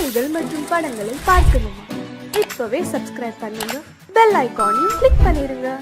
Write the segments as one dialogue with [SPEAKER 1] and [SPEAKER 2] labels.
[SPEAKER 1] செய்திகள் மற்றும் படங்களை பார்க்கணுமா? இப்பவே சப்ஸ்கிரைப் பண்ணுங்க, பெல் ஐகானையும் கிளிக் பண்ணிருங்க.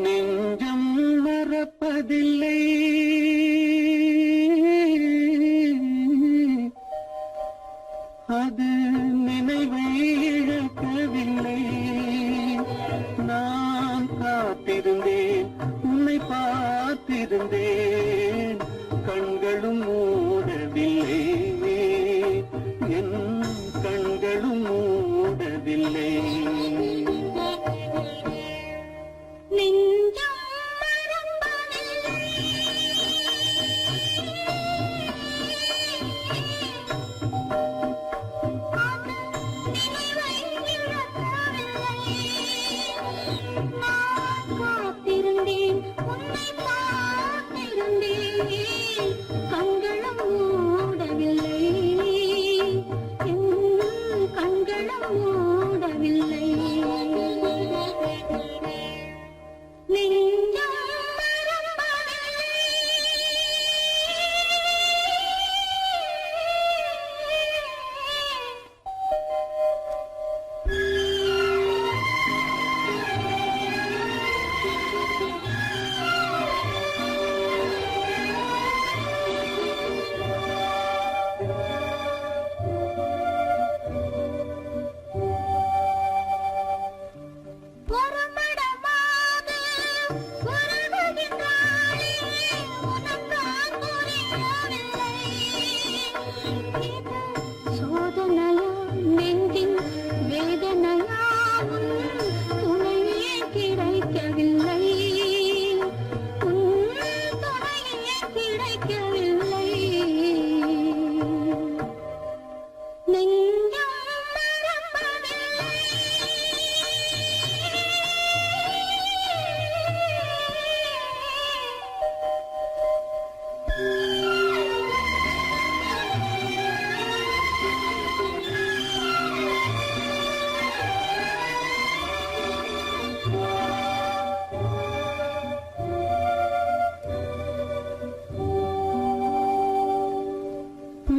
[SPEAKER 2] நெஞ்சம் மறப்பதில்லை, அது நினைவை இழக்கவில்லை. நான் காத்திருந்தேன், உன்னை பார்த்திருந்தேன், கண்களும் மூடவில்லை, என் கண்களும் மூடவில்லை.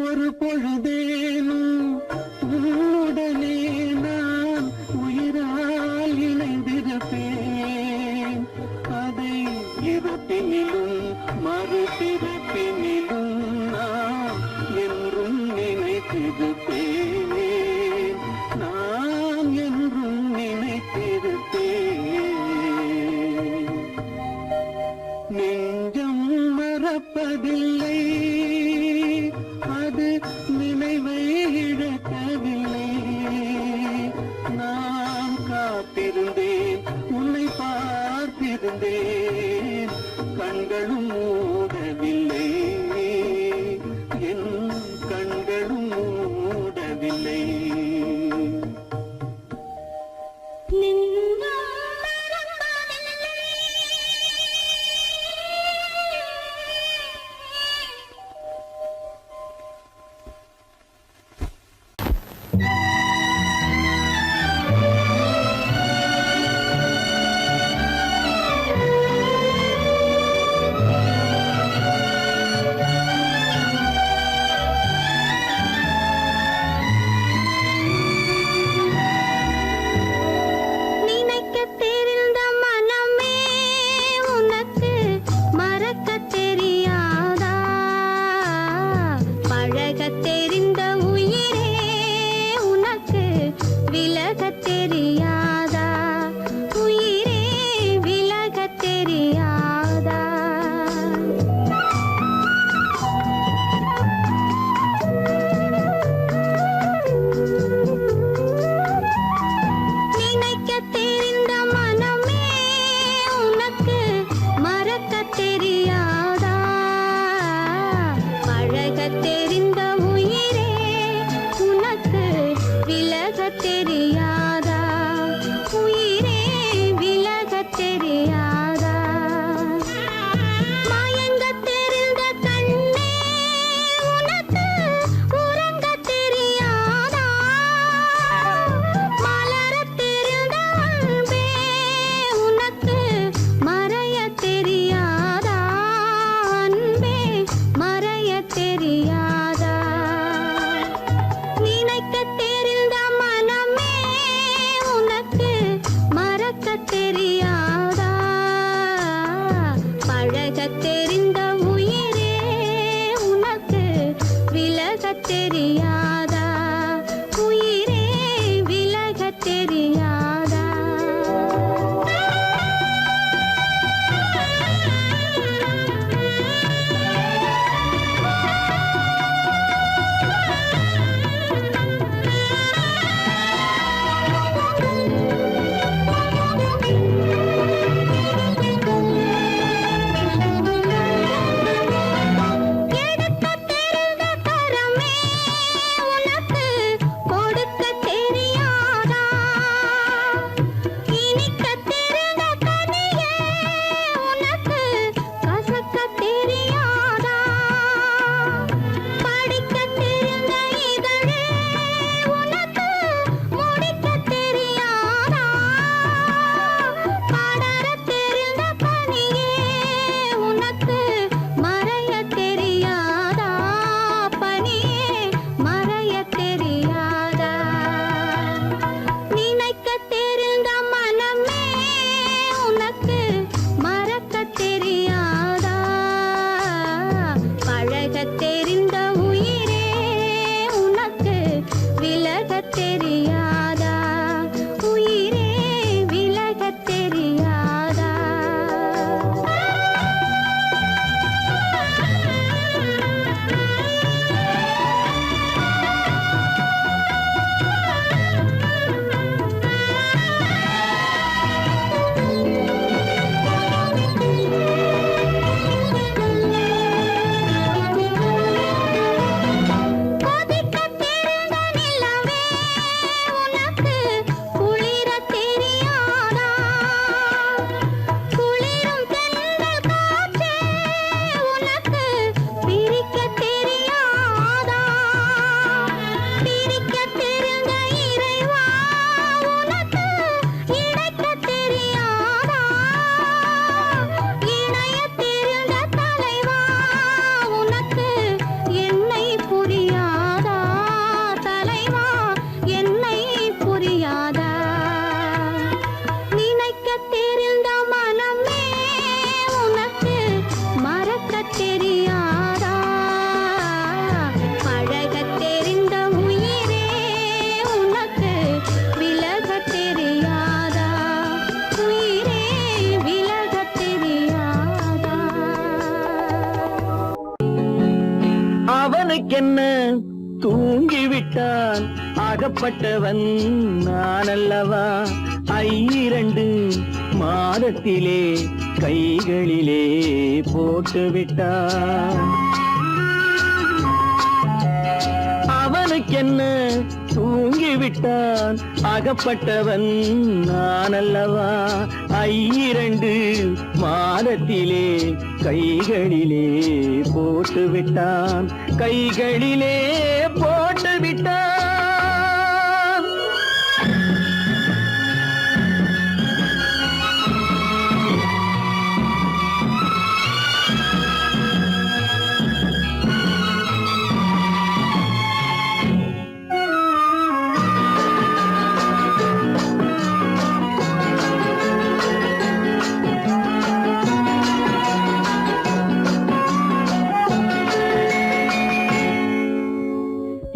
[SPEAKER 2] ஒரு பொழுதேனும் உன்னுடனே நான் உயிரால் இணைந்திருப்பேன். அதை இருப்பினிலும் மறுபிறப்பினிலும் நான் என்றும் நினைத்திருப்பேன், நான் என்றும் நினைத்திருப்பேன். நெஞ்சம் மறப்பதில்லை, அது நினைவை இழக்கவில்லை. நான் காத்திருந்தேன், உன்னை பார்த்திருந்தேன், கண்களும் மூடவில்லை, என் கண்களும் மூடவில்லை.
[SPEAKER 3] தெரியாதா உயிரே விலகத் தெரியாதா நினைக்கத் தெரிந்த மனமே உனக்கு மறக்கத் தெரியாதா பழகத் தெரிந்த உயிரே உனக்கு விலகத் தெரியாதா உயிரே விலகத் தெரியாதா மயங்கத் தெரிந்த கண்ணே உனக்கு உறங்கத் தெரியாதா மலரத் தெரிந்த அன்பே உனக்கு மறையத் தெரியாதா அன்பே மறையத் தெரியாதா நினைக்கத் தெரிந்த மனமே உனக்கு மறக்கத் தெரியாதா பழகத் தெரிந்த உயிரே உனக்கு விலகத் தெரியாதா உயிரே விலகத் தெரியாதா எடுக்கத் தெரிந்த கரமே உனக்கு கொடுக்கத் தெரியாதா இனிக்கத் தெரிந்த கனியே உனக்கு கசக்கத் தெரியாதா படிக்கத் தெரிந்த இதழே உனக்கு முடிக்கத் தெரியாதா படரத் தெரிந்த பனியே உனக்கு மறையத் தெரியாதா பனியே மறையத் தெரியாதா நினைக்கத் தெரிந்த மனமே உனக்கு மறக்கத் தெரியாதா பழகத் தெரிந்த உயிரே உனக்கு விலகத் தெரியாதா உயிரே விலகத் தெரியாதா கொதிக்கத் தெரிந்த நிலவே உனக்கு குளிரத் தெரியாதா குளிரும் தென்றல் காற்றே உனக்கு பிரிக்கத் தெரியாதா பிரிக்கத் தெரிந்த இறைவா உனக்கு இணைக்கத் தெரியாதா இணையத் தெரிந்த தலைவா உனக்கு என்னை புரியாதா தலைவா என்னை புரியாதா நினைக்கத் தெரிந்த மனமே உனக்கு மறக்கத் தெரியாதா பழகத் தெரிந்த உயிரே உனக்கு விலகத் தெரியாதா உயிரே விலகத் தெரியாதா
[SPEAKER 2] அவனுக்கென்ன தூங்கிவிட்டான் அகப்பட்டவன் நான் அல்லவா 2 மாதத்திலே கைகளிலே போட்டுவிட்டான் அவனுக்கென்ன தூங்கிவிட்டான் அகப்பட்டவன் நான் அல்லவா 2 மாதத்திலே கைகளிலே போட்டுவிட்டான் கைகளிலே போட்டுவிட்டான்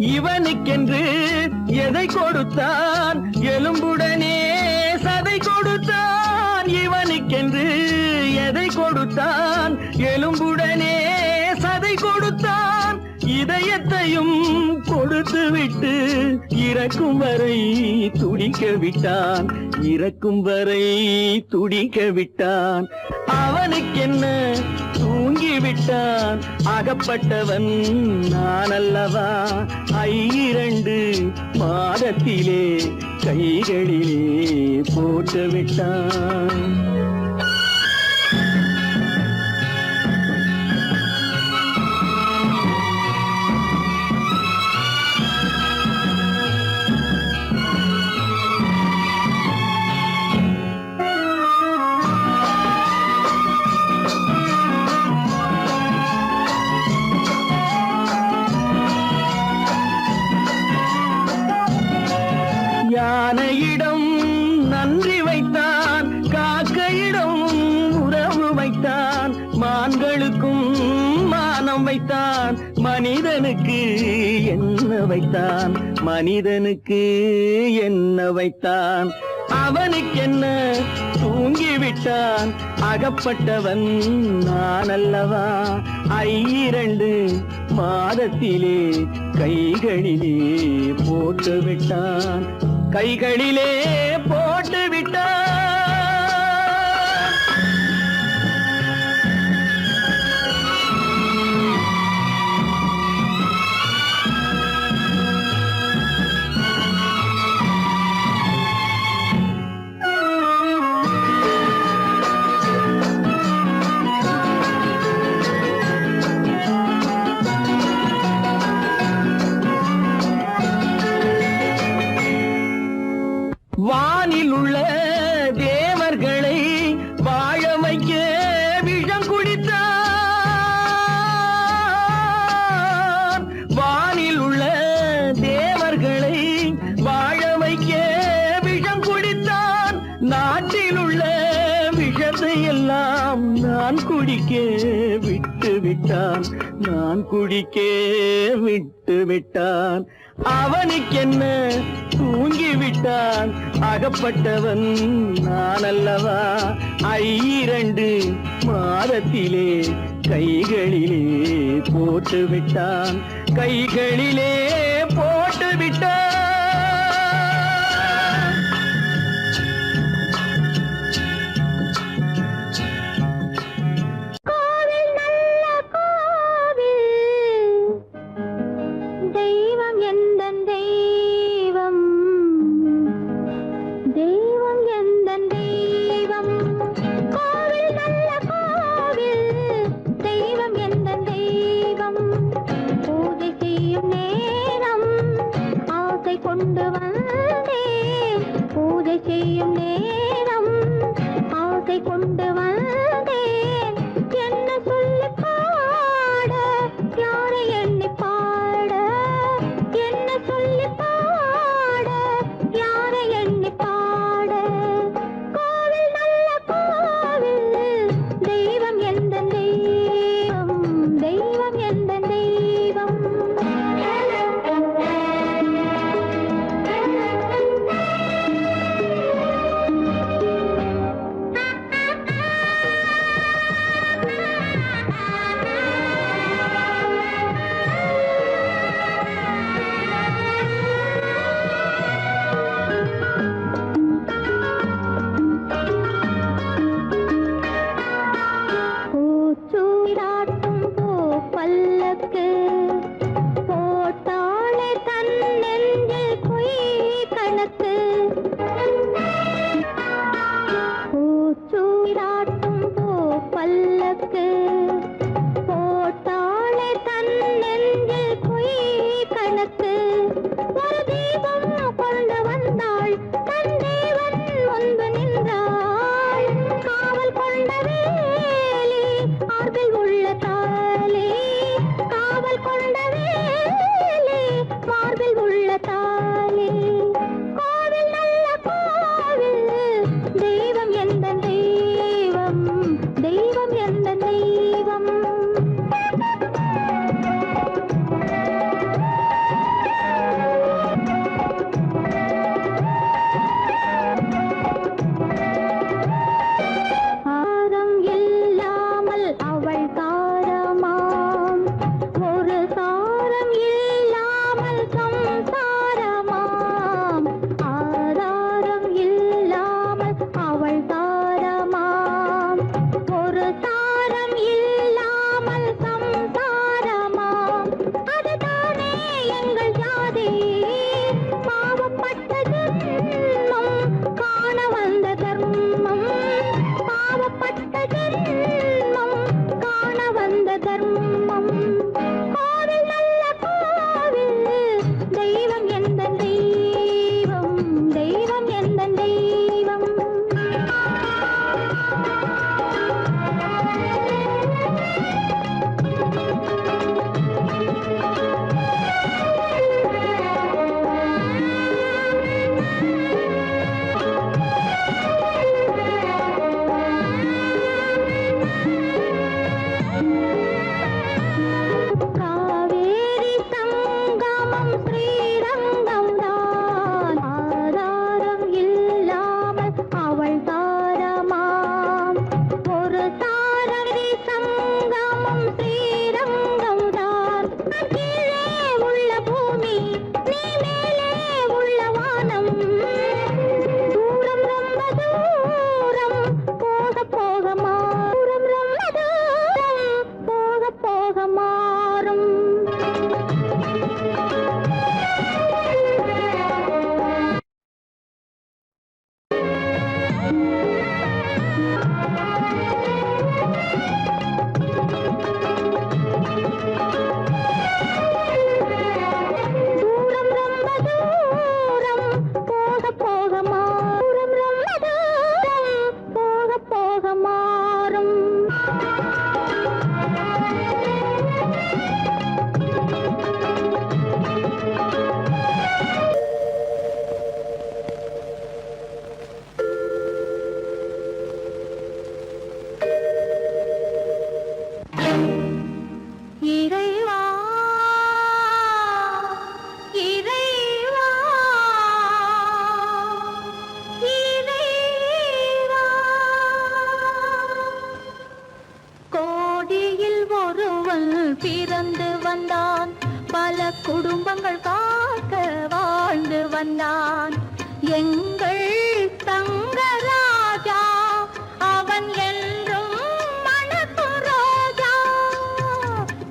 [SPEAKER 2] இவனுக்கென்று அனைத்தையும் கொடுத்து விட்டு இறக்கும் வரை துடிக்க விட்டான், இறக்கும் வரை துடிக்க விட்டான். அவனுக்கென்ன தூங்கி விட்டான், அகப்பட்டவன் நான் அல்லவா. 2 மாதத்திலே கைகளிலே போட்டு விட்டான். யானையிடம் நன்றி வைத்தான், காக்கையிடம் உறவு வைத்தான், மான்களுக்கும் மானம் வைத்தான், மனிதனுக்கு என்ன வைத்தான், மனிதனுக்கு என்ன வைத்தான். அவனுக்கென்ன தூங்கி விட்டான், அகப்பட்டவன் நான் அல்லவா. 2 மாதத்திலே கைகளிலே போட்டு விட்டான், கைகளிலே போட்டு விட்டான். வானில் உள்ள தேவர்களை வாழ வைக்க விஷம் குடித்தான். வானில் உள்ள தேவர்களை வாழ வைக்க விஷம் குடித்தான். நாட்டில் உள்ள விஷத்தை எல்லாம் நான் குடிக்க விட்டு விட்டான், நான் குடிக்க விட்டு விட்டான். அவனுக்கென்ன தூங்கி விட்டான், அகப்பட்டவன் நான் அல்லவா. 2 மாதத்திலே கைகளிலே போட்டு விட்டான், கைகளிலே போட்டு விட்டான்.
[SPEAKER 3] கோவில் நல்ல கோவில், தெய்வம் எந்தன் தெய்வம், தெய்வம் எந்தன் தெய்வம். கோவில் நல்ல கோவில், தெய்வம் எந்தன் தெய்வம். பூஜை செய்யும் நேரம் ஆசை கொண்டு வந்தேன், பூஜை செய்யும் நேரம் ஆசை கொண்டு வந்தேன். என்ன சொல்லி பாட, யாரை எண்ணி பாட, என்ன சொல்லி பாட, யாரை எண்ணி பாட. கோவில் நல்ல கோவில், தெய்வம் எந்தன் தெய்வம், தெய்வம் எந்தன் தெய்வம். தூரம் ரொம்ப தூரம் போக போக மாறும். ரொம்ப தூரம் போக போக மாறும். இறைவா இறைவா இறைவா கோடியில் ஒருவன் பிறந்து வந்தான், பல குடும்பங்கள் காக்க வாழ்ந்து வந்தான். எங்கள் தங்கராஜா அவன் என்றும் மணக்கும் ரோஜா.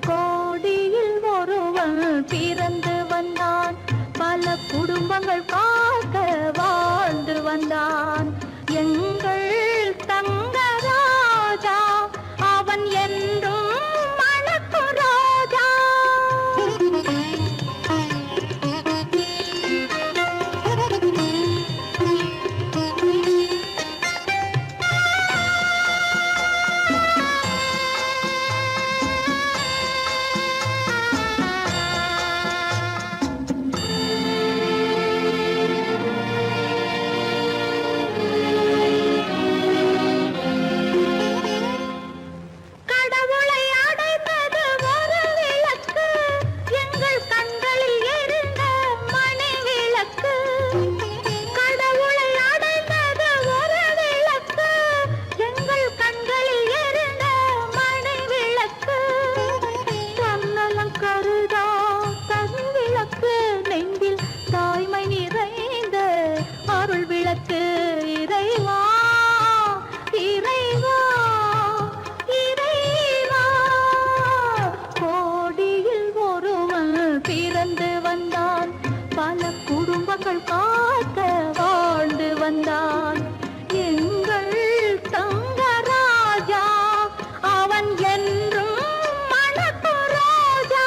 [SPEAKER 3] கோடியில் ஒருவன் பிறந்து வந்தான், பல குடும்பங்கள் காக்க வாழ்ந்து வந்தான். எங்கள் தங்கராஜா அவன் என்றும் மணக்கும் ரோஜா. கடவுளை அடைந்தது ஒரு விளக்கு, எங்கள் கண்களில் எரிந்த மணி விளக்கு. கடவுளை அடைந்தது ஒரு விளக்கு, எங்கள் கண்களில் எரிந்த மணி விளக்கு. தன்னலம் கருதா தனி விளக்கு, நெஞ்சில் தாய்மை நிறைந்த அருள் விளக்கு. இறைவா இறைவா இறைவா கோடியில் ஒருவன் பிறந்து வந்தான், பல குடும்பங்கள் காக்க வாழ்ந்து வந்தான். எங்கள் தங்கராஜா அவன் என்றும் மணக்கும் ரோஜா.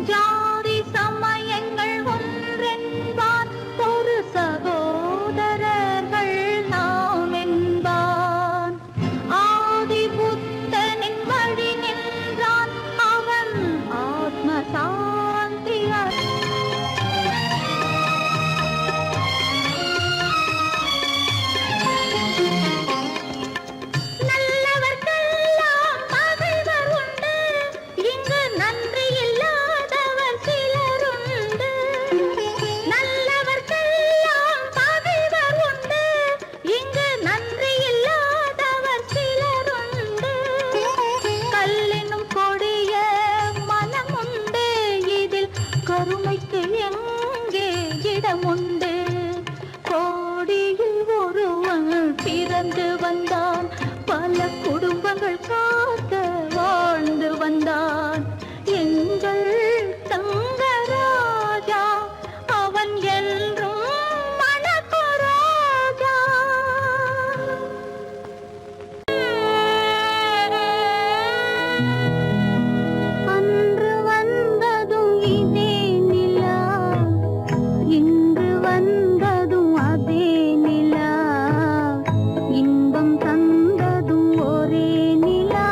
[SPEAKER 3] ஜாதி சமயங்கள் ஒன்றென்பான், ஒரு சகோதரர்கள் நாம் என்பான். ஆதி புத்தனின் வழி நின்றான், அவன் ஆத்ம சாந்தி நல்லவர்க்கெல்லாம் பகைவர் உண்டு, இங்கு நன்றி இல்லாதவர் சிலருண்டு. நல்லவர்க்கெல்லாம் பகைவர் உண்டு, இங்கு நன்றி இல்லாதவர் சிலருண்டு. கல்லினும் கொடிய மனமுண்டு, இதில் கருணைக்கு எங்கே இடமுண்டு. கோடியில் ஒருவன் பிறந்து வந்தான், பல குடும்பங்கள் காக்க வாழ்ந்து வந்தான். எங்கள் தங்கராஜா அவன் என்றும் மணக்கும் ரோஜா. அன்று வந்ததும் இதே நிலா, இன்று வந்ததும் அதே நிலா. இன்பம் தந்ததும் ஒரே நிலா,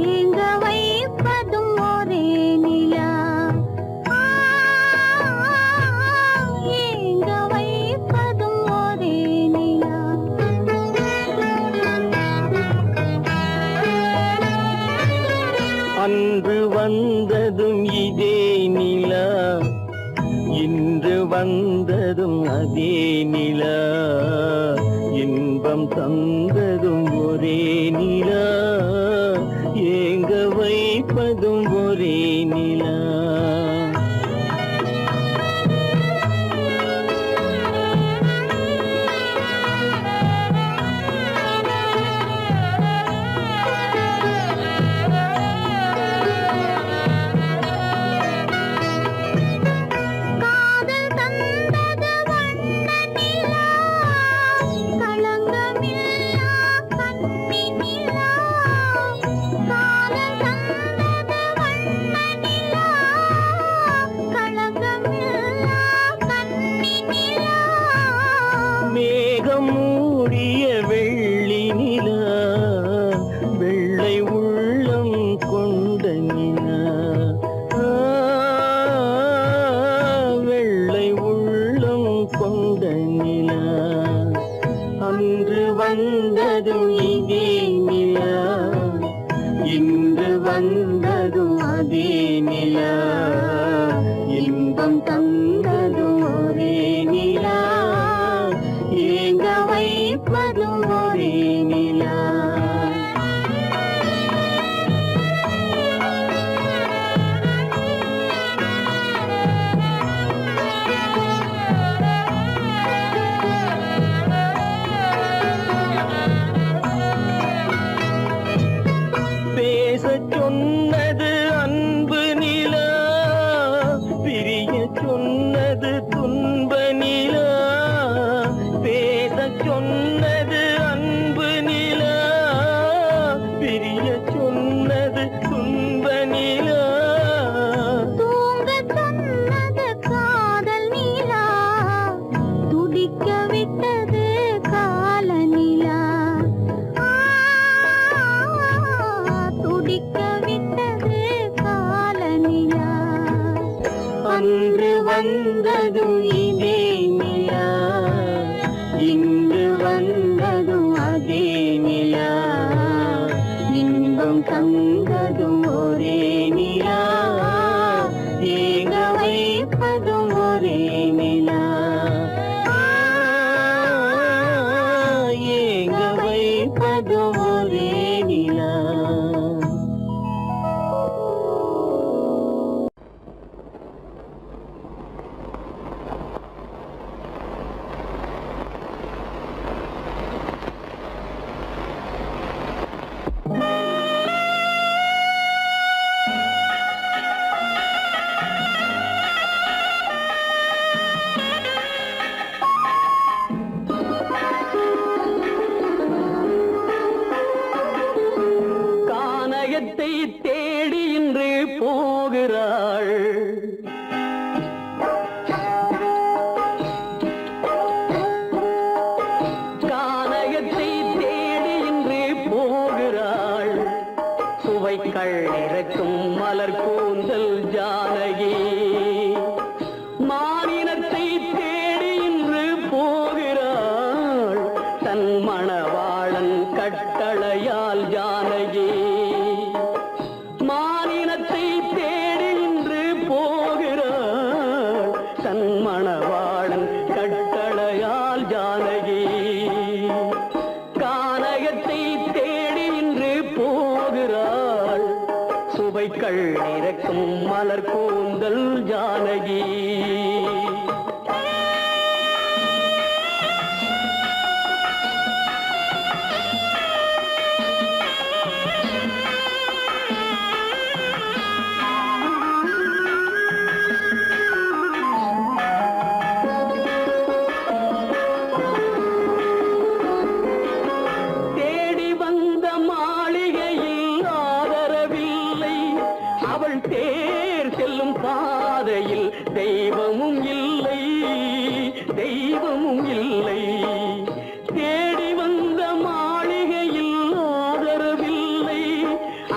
[SPEAKER 3] ஏங்க வைப்பதும் ஒரே நிலா. ஏங்க வைப்பதும் ஒரே நிலா.
[SPEAKER 2] அன்று வந்ததும் இதே நிலா, இன்று வந்ததும் அதே நிலா. இன்பம் தந்ததும் ஒரே நிலா, நிலா வெள்ளை உள்ளம் கொண்ட நிலா வெள்ளை உள்ளம் கொண்ட நிலா அன்று வந்ததும் இதே நிலா இன்று வந்ததும் அதே நிலா இன்பம் தந்ததும் ஒரே நிலா ஏங்க வைப்பதும் ஒரே நிலா பேசச் சொன்னது அன்பு நிலா பிரிய சொன்னது துன்ப நிலா பேசச் சொன்னது அன்பு நிலா பிரிய சொன்னது துன்ப நிலா
[SPEAKER 3] தூங்கச் சொன்னது காதல் நிலா துடிக்க விட்டது கால நிலா துடிக்க விட்டது கால நிலா
[SPEAKER 2] அன்று வந்ததும் இதே நிலா இன்று வந்ததும் அதே நிலா இன்பம் தந்ததும் ஒரே நிலா ஏங்க வைப்பதும் ஒரே நிலா ஏங்க வைப்பதும் ஒரே நிலா கானகத்தை தேடி இன்று போகிறாள் கானகத்தை தேடி இன்று போகிறாள் சுவைக்கள் இறக்கும் மலர் கூந்தல் ஜானகி மானினத்தை தேடி இன்று போகிறாள் தன் மணவாளன் கட்டளையால் ஜானகி மானினத்தை தேடி இன்று போகிறாள் தன் மணவாளன் கட்டளையால் ஜானகி கானகத்தை தேடி இன்று போகிறாள் சுவைக்கள் இறக்கும் மலர் கூந்தல் ஜானகி தேடி வந்த மாளிகையில் ஆதரவில்லை அவள் தேர் செல்லும் பாதையில் தெய்வமும் இல்லை தெய்வமும் இல்லை தேடி வந்த மாளிகையில் ஆதரவில்லை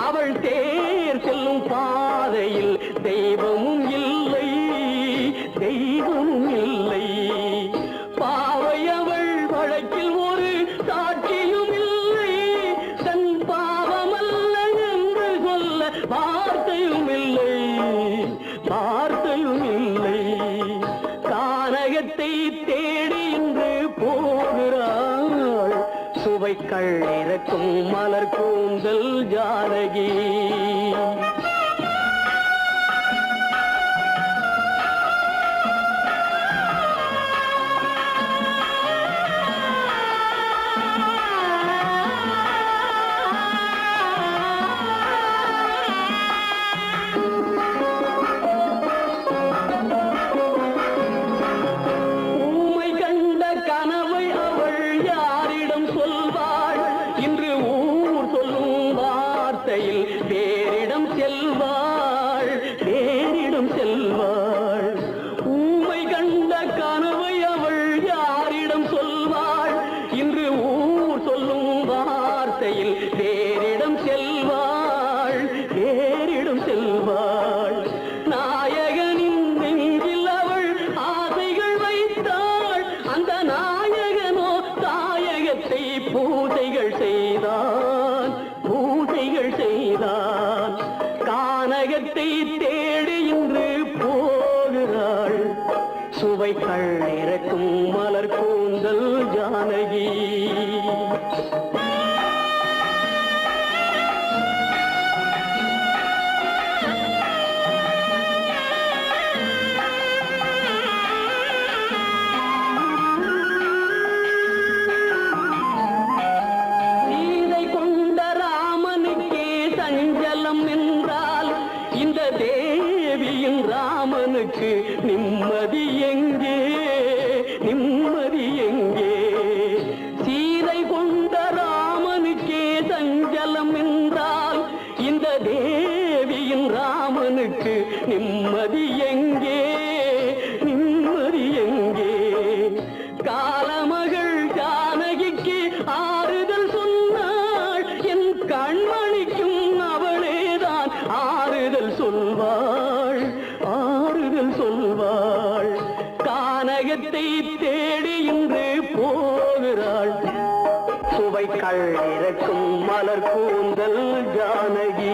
[SPEAKER 2] அவள் தேர் செல்லும் பாதையில் தெய்வமும் இல்லை தெய்வமும் இல்லை பாவை அவள் வழக்கில் ஒரு சாட்சியும் இல்லை தன் பாவமல்ல என்று சொல்ல வார்த்தையும் இல்லை வார்த்தையும் இல்லை கானகத்தை தேடி இன்று போகிறாள் சுவைக்கள் இறக்கும் மலர் கூந்தல் ஜானகி ஊமை கண்ட கனவை அவள் யாரிடம் சொல்வாள் இன்று ஊர் சொல்லும் வார்த்தையில் வேறிடம் செல்ல ஆசையில் வேறிடம் செல்வாள், வேறிடம் செல்வாள். நாயகனின் நெஞ்சில் அவள் ஆசைகள் வைத்தாள். அந்த நாயகனோ தாயகத்தை பூஜைகள் செய்தான், பூஜைகள் செய்தான். கானகத்தை தேடி இன்று போகிறாள். சுவைகள் இறக்கும் மலர் கூந்தல் ஜானகி. சீதை கொண்ட ராமனுக்கே சஞ்சலம் என்றால் இந்த தேவியின் ராமனுக்கு நிம்மதி எங்கே, நிம்மதி எங்கே? சீதை கொண்ட ராமனுக்கே சஞ்சலம் என்றால் இந்த தேவியின் ராமனுக்கு நிம்மதி எங்கே, நிம்மதி எங்கே? காலமகள் ஜானகிக்கு ஆறுதல் சொன்னாள். என் கண்மணிக்கும் அவளேதான் ஆறுதல் சொல்வாள், ஆறுதல் சொல்வாள். கானகத்தை தேடி இன்று போகிறாள். சுவைகள் இறக்கும் மலர் கூந்தல் ஜானகி.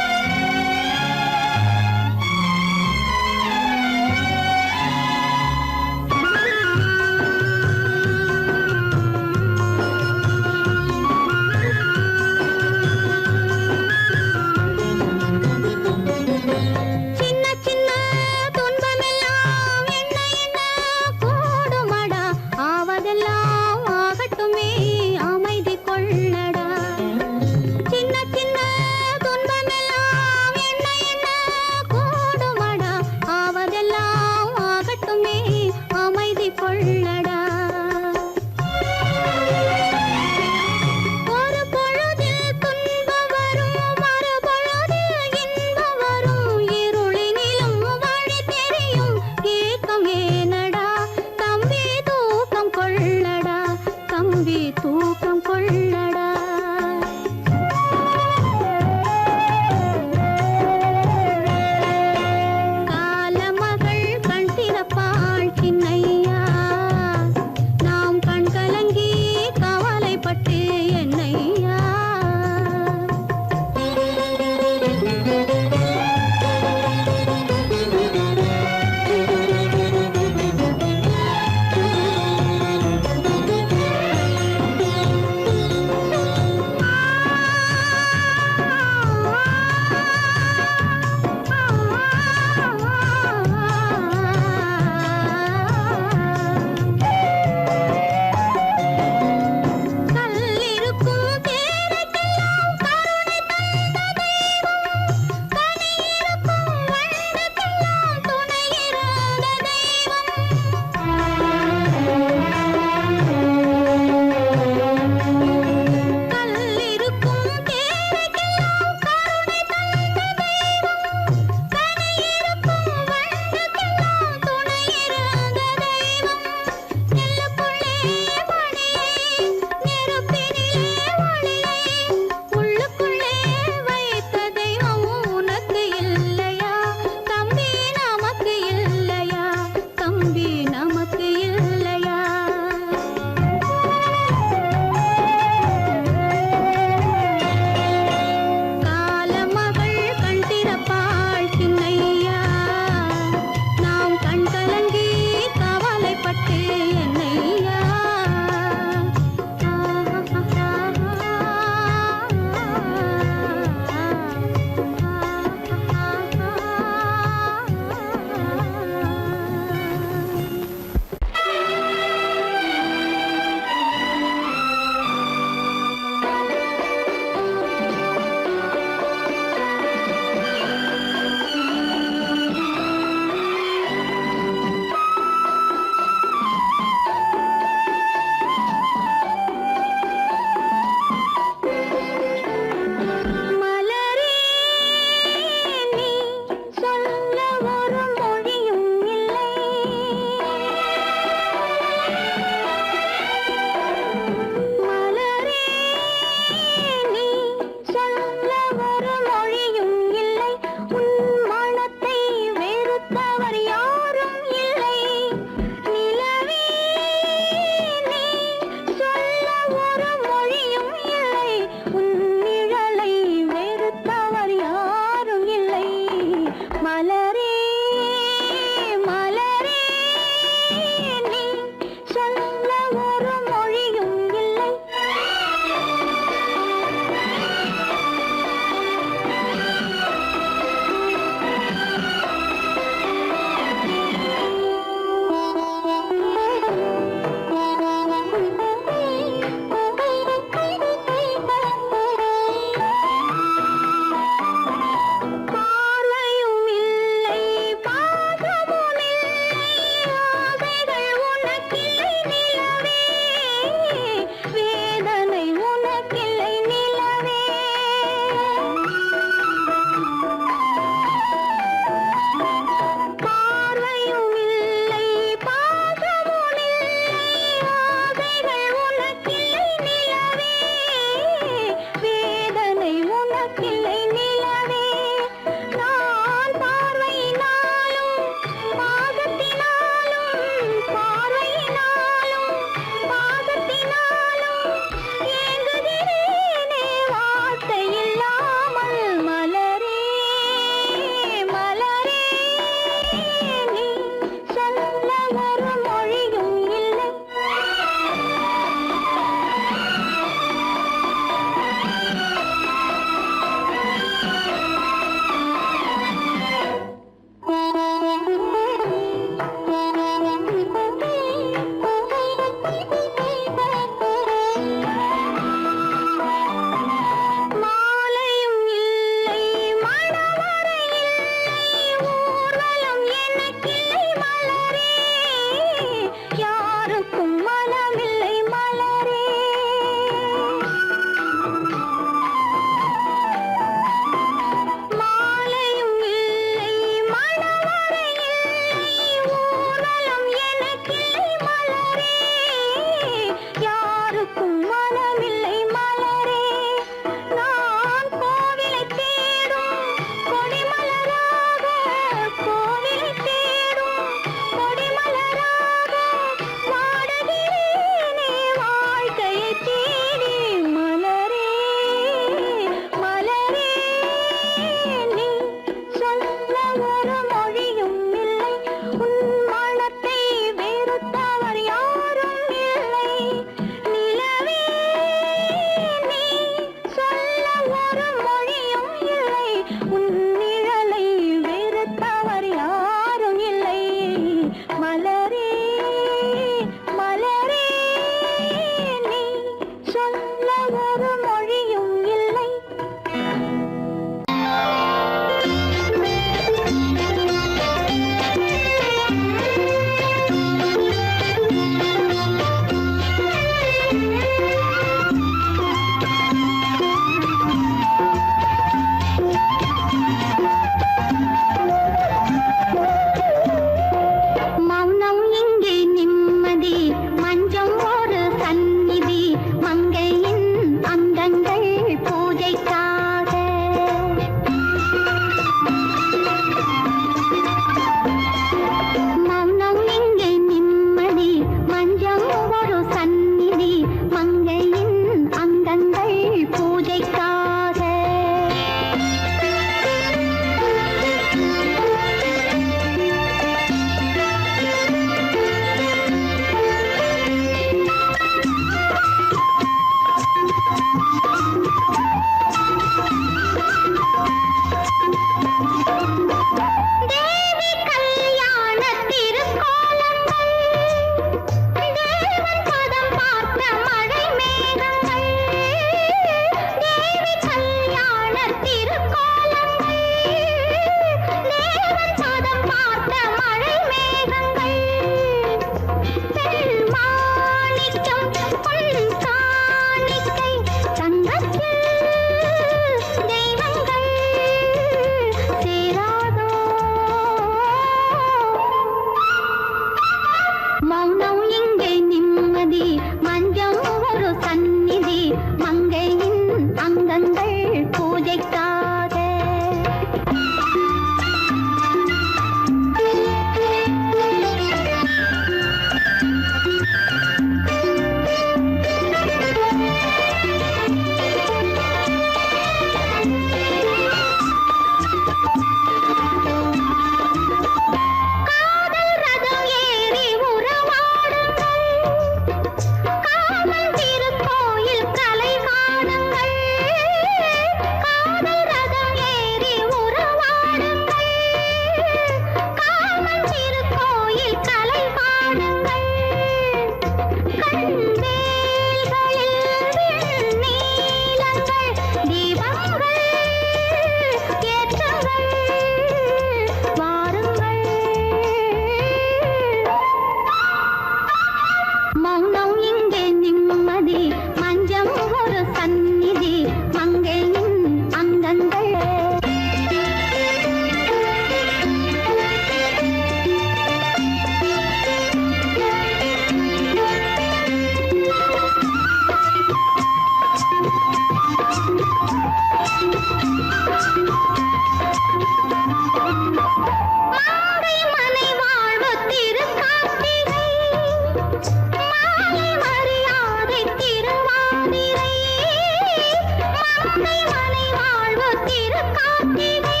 [SPEAKER 3] மாத்திரை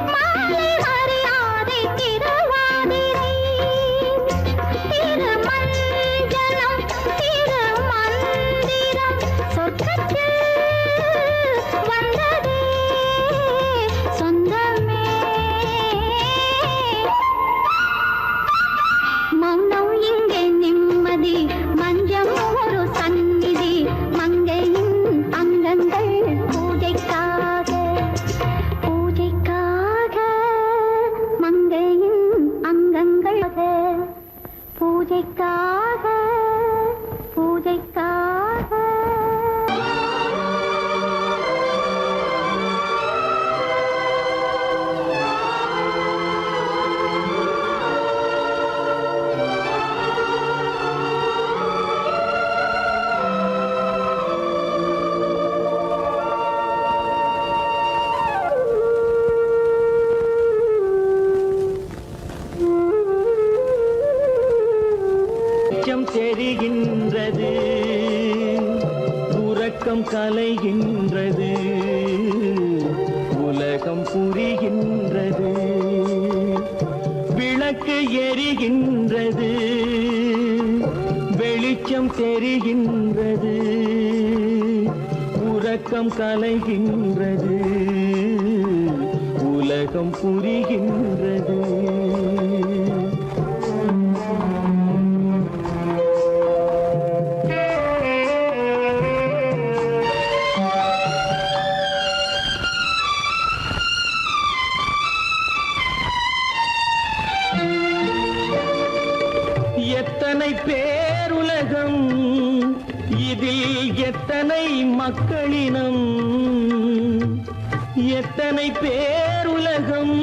[SPEAKER 3] மாலை மரியாதை திருவாதிரை திருமஞ்சனம் திருமந்திரம் சொர்க்கத்தில் வந்ததே சொந்தமே மௌனம் இங்கே நிம்மதி மஞ்சம் ஒரு சந்நிதி மங்கையின் அங்கங்கள் பூஜைக்காக பூஜைக்காக மங்கையின் அங்கங்கள் பூஜைக்காக பூஜைக்காக
[SPEAKER 2] வெளிச்சம் தெரிகின்றது உறக்கம் கலைகின்றது உலகம் புரிகின்றது விளக்கு எரிகின்றது வெளிச்சம் தெரிகின்றது உறக்கம் கலைகின்றது உலகம் புரிகின்றது எத்தனை பேருலகம் இதில் எத்தனை மக்களினம் எத்தனை பேருலகம்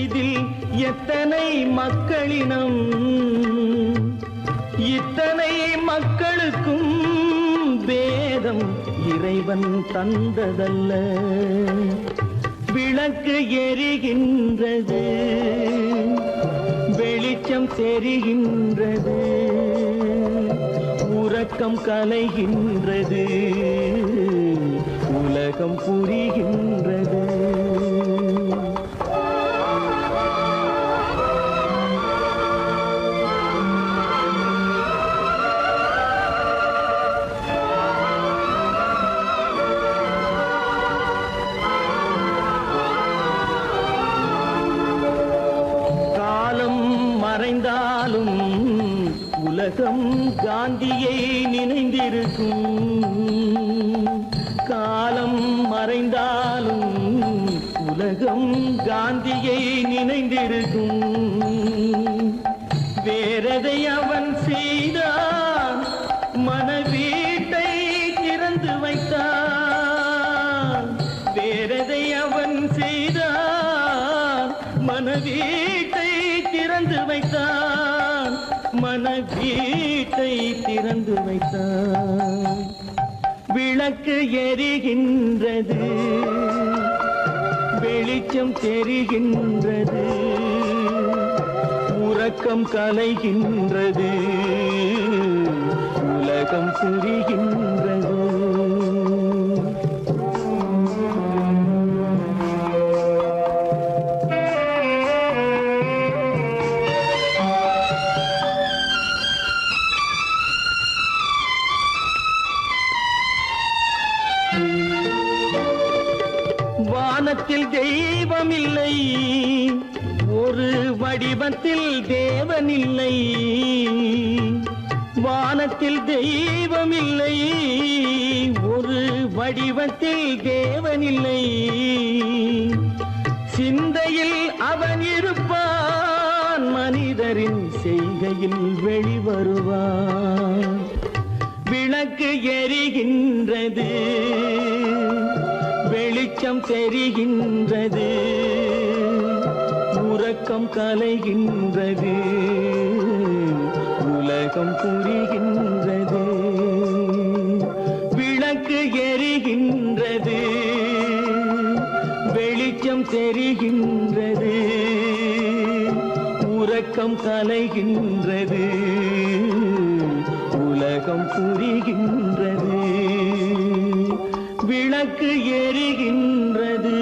[SPEAKER 2] இதில் எத்தனை மக்களினம் இத்தனை மக்களுக்கும் வேதம் இறைவன் தந்ததல்ல விளக்கு எரிகின்றது வெளிச்சம் தெரிகின்றது உறக்கம் கலைகின்றது உலகம் புரிகின்றது மறைந்தாலும் உலகம் காந்தியை நினைந்திருக்கும் காலம் மறைந்தாலும் உலகம் காந்தியை நினைந்திருக்கும் வேறதை அவன் செய்தான் மனவீட்டை திறந்து வைத்தான் வேறதை அவன் செய்தான் மனவீட்டை திறந்து வைத்தான் மனவீட்டை திறந்து வைத்தான் விளக்கு எரிகின்றது வெளிச்சம் தெரிகின்றது உறக்கம் கலைகின்றது உலகம் புரிகின்றது வானத்தில் தெய்வம் இல்லை ஒரு வடிவத்தில் தேவன் இல்லை வானத்தில் தெய்வம் இல்லை ஒரு வடிவத்தில் தேவன் இல்லை சிந்தையில் அவன் இருப்பான் மனிதரின் செய்கையில் வெளிவருவான் விளக்கு எரிகின்றது வெளிச்சம் தெரிகின்றது உறக்கம் கலைகின்றது உலகம் புரிகின்றது விளக்கு எரிகின்றது வெளிச்சம் தெரிகின்றது உறக்கம் கலைகின்றது உலகம் புரிகின்றது விளக்கு எரிகின்றது